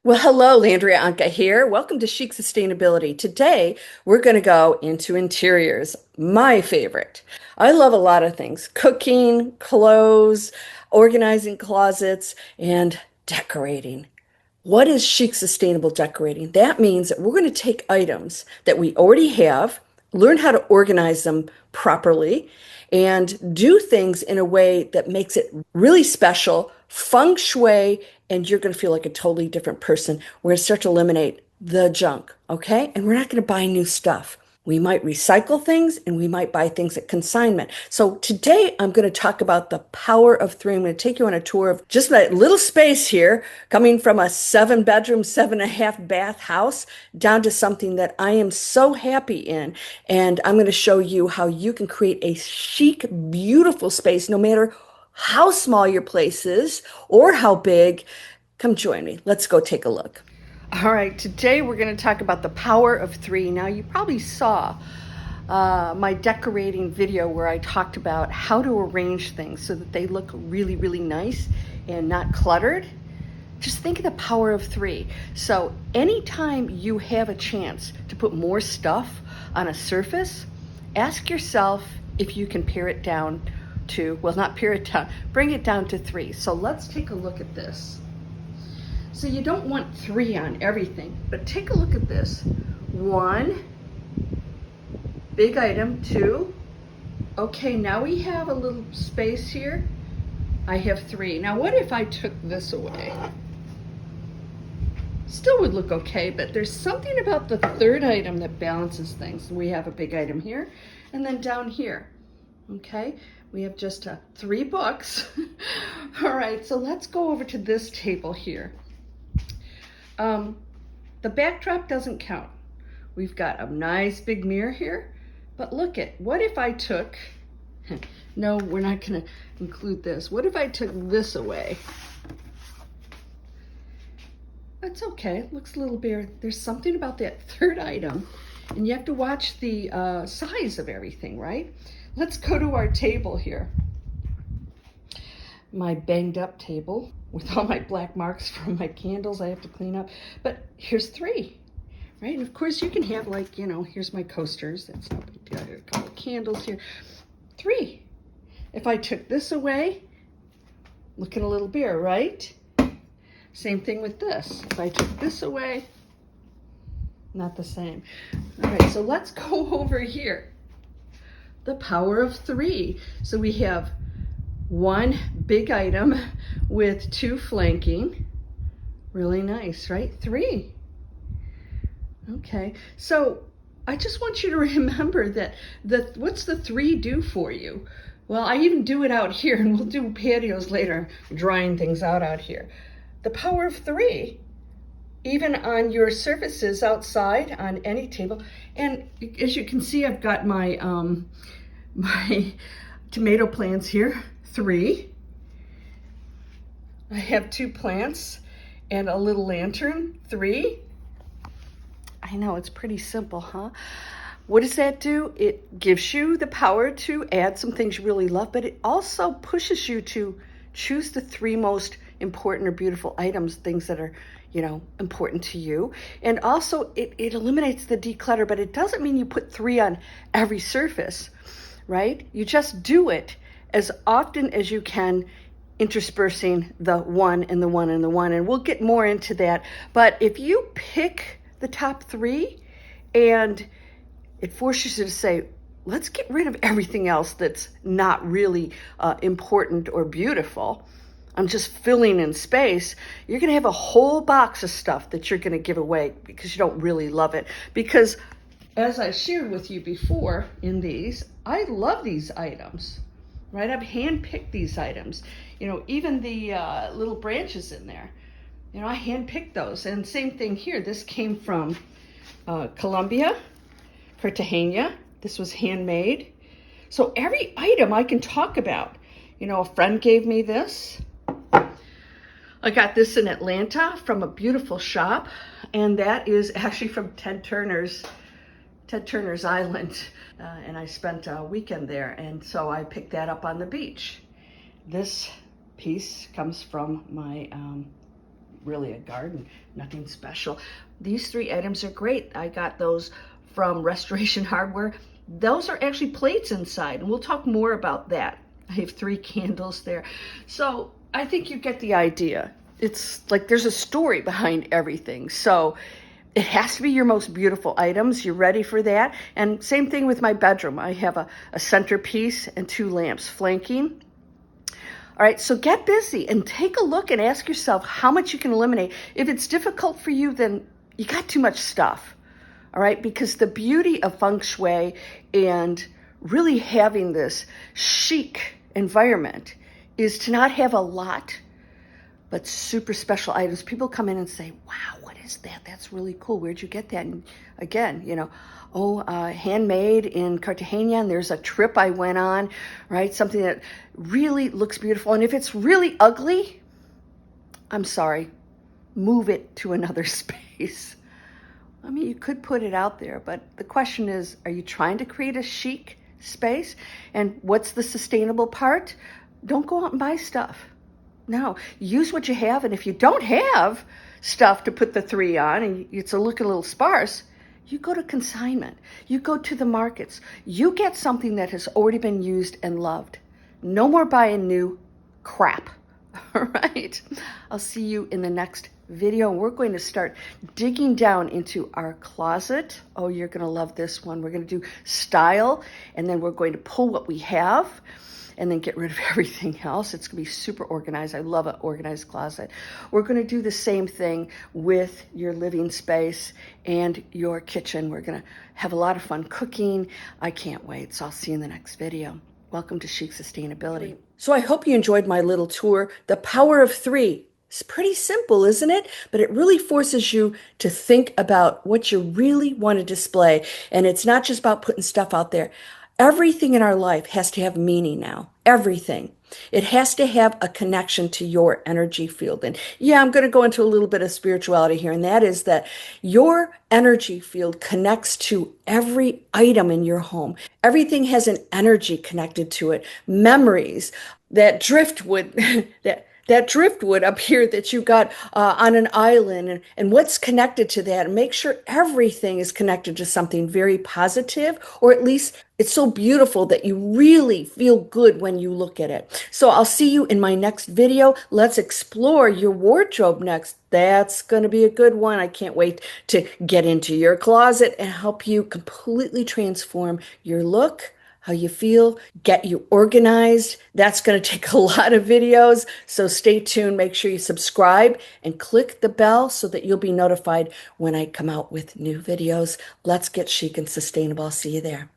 Well, hello, Landria Onkka here. Welcome to Chic Sustainability. Today, we're going to go into interiors, my favorite. I love a lot of things, cooking, clothes, organizing closets, and decorating. What is chic sustainable decorating? That means that we're going to take items that we already have, learn how to organize them properly, and do things in a way that makes it really special, feng shui, and you're going to feel like a totally different person. We're going to start to eliminate the junk, okay? And we're not going to buy new stuff. We might recycle things and we might buy things at consignment. So today I'm going to talk about the power of three. I'm going to take you on a tour of just that little space here, coming from a 7 bedroom, 7.5 bath house down to something that I am so happy in. And I'm going to show you how you can create a chic, beautiful space, no matter how small your place is or how big. Come join me. Let's go take a look. All right, today we're going to talk about the power of three. Now, you probably saw my decorating video where I talked about how to arrange things so that they look really, really nice and not cluttered. Just think of the power of three. So anytime you have a chance to put more stuff on a surface, ask yourself if you can pare it down to, well, not pare it down, bring it down to three. So let's take a look at this. So you don't want three on everything, but take a look at this. One, big item, two. Okay, now we have a little space here. I have three. Now what if I took this away? Still would look okay, but there's something about the third item that balances things. We have a big item here, and then down here, okay? We have just 3 books. All right, so let's go over to this table here. The backdrop doesn't count. We've got a nice big mirror here, but look at, what if I took, no, we're not gonna include this. What if I took this away? That's okay, looks a little bare. There's something about that third item, and you have to watch the size of everything, right? Let's go to our table here. My banged up table with all my black marks from my candles I have to clean up. But here's 3, right? And of course you can have, like, you know, here's my coasters. That's not big deal. A couple of candles here. 3. If I took this away, looking a little bare, right? Same thing with this. If I took this away, not the same. All right, so let's go over here. The power of 3. So we have 1 big item with 2 flanking. Really nice, right? 3. Okay, so I just want you to remember that what's the 3 do for you? Well, I even do it out here, and we'll do patios later, drying things out here. The power of 3, even on your surfaces outside, on any table. And as you can see, I've got my my tomato plants here. 3. I have 2 plants and a little lantern. 3. I know, it's pretty simple, huh? What does that do? It gives you the power to add some things you really love, but it also pushes you to choose the 3 most important or beautiful items, things that are, you know, important to you. And also it eliminates the declutter, but it doesn't mean you put 3 on every surface, right? You just do it as often as you can, interspersing the 1 and the 1 and the 1. And we'll get more into that. But if you pick the top 3 and it forces you to say, let's get rid of everything else that's not really important or beautiful, I'm just filling in space, you're going to have a whole box of stuff that you're going to give away because you don't really love it. Because as I shared with you before in these, I love these items, right? I've handpicked these items. You know, even the little branches in there, you know, I handpicked those. And same thing here. This came from Colombia, Cartagena. This was handmade. So every item I can talk about. You know, a friend gave me this. I got this in Atlanta from a beautiful shop, and that is actually from Ted Turner's Island, and I spent a weekend there, and so I picked that up on the beach. This piece comes from my really a garden, nothing special. These 3 items are great. I got those from Restoration Hardware. Those are actually plates inside, and we'll talk more about that. I have 3 candles there. So I think you get the idea. It's like there's a story behind everything. So it has to be your most beautiful items. You're ready for that. And same thing with my bedroom. I have a centerpiece and 2 lamps flanking. All right, so get busy and take a look and ask yourself how much you can eliminate. If it's difficult for you, then you got too much stuff. All right, because the beauty of feng shui and really having this chic environment is to not have a lot, but super special items. People come in and say, wow, what is that? That's really cool. Where'd you get that? And again, handmade in Cartagena, and there's a trip I went on, right? Something that really looks beautiful. And if it's really ugly, I'm sorry, move it to another space. I mean, you could put it out there, but the question is, are you trying to create a chic space? And what's the sustainable part? Don't go out and buy stuff. No, use what you have. And if you don't have stuff to put the 3 on and it's looking a little sparse, you go to consignment. You go to the markets. You get something that has already been used and loved. No more buying new crap. All right. I'll see you in the next video. We're going to start digging down into our closet. Oh, you're going to love this one. We're going to do style, and then we're going to pull what we have and then get rid of everything else. It's going to be super organized. I love an organized closet. We're going to do the same thing with your living space and your kitchen. We're going to have a lot of fun cooking. I can't wait. So I'll see you in the next video. Welcome to Chic Sustainability. So I hope you enjoyed my little tour. The power of 3. It's pretty simple, isn't it? But it really forces you to think about what you really want to display. And it's not just about putting stuff out there. Everything in our life has to have meaning now. Everything. It has to have a connection to your energy field. And yeah, I'm going to go into a little bit of spirituality here, and that is that your energy field connects to every item in your home. Everything has an energy connected to it. Memories, that driftwood, that driftwood up here that you got on an island, and what's connected to that, and make sure everything is connected to something very positive, or at least it's so beautiful that you really feel good when you look at it. So I'll see you in my next video. Let's explore your wardrobe next. That's going to be a good one. I can't wait to get into your closet and help you completely transform your look, how you feel, get you organized. That's going to take a lot of videos, so stay tuned. Make sure you subscribe and click the bell so that you'll be notified when I come out with new videos. Let's get chic and sustainable. I'll see you there.